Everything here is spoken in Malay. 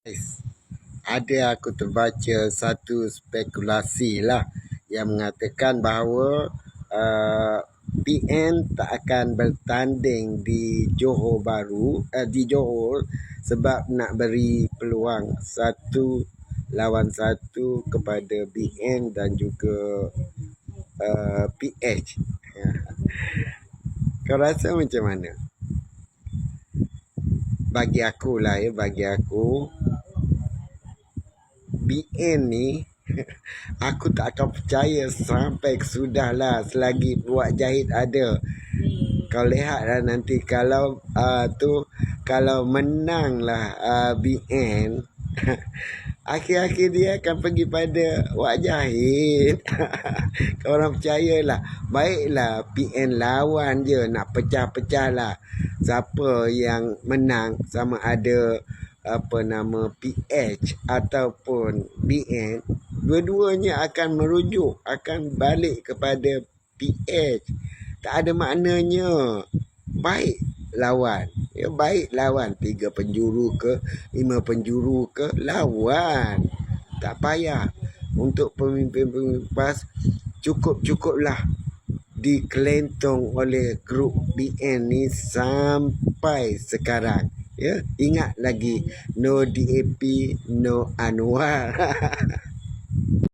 Guys, ada aku terbaca satu spekulasi lah yang mengatakan bahawa PN tak akan bertanding di Johor di Johor sebab nak beri peluang satu lawan satu kepada BN dan juga PH. Kau rasa macam mana? Bagi aku lah bagi aku BN ni aku tak akan percaya sampai sudahlah selagi buat jahit ada. Kau lihat lah nanti kalau kalau menanglah BN akhir-akhir dia akan pergi pada wak jahit. Kau orang percayalah. Baiklah PN lawan je, nak pecah-pecah lah siapa yang menang, sama ada PH ataupun BN, dua-duanya akan merujuk, akan balik kepada PH. Tak ada maknanya. Baik lawan, baik lawan 3 penjuru ke 5 penjuru ke, lawan. Tak payah. Untuk pemimpin-pemimpin PAS cukup-cukuplah dikelentong oleh grup BN ni sampai sekarang. Ingat lagi, no DAP, no Anwar.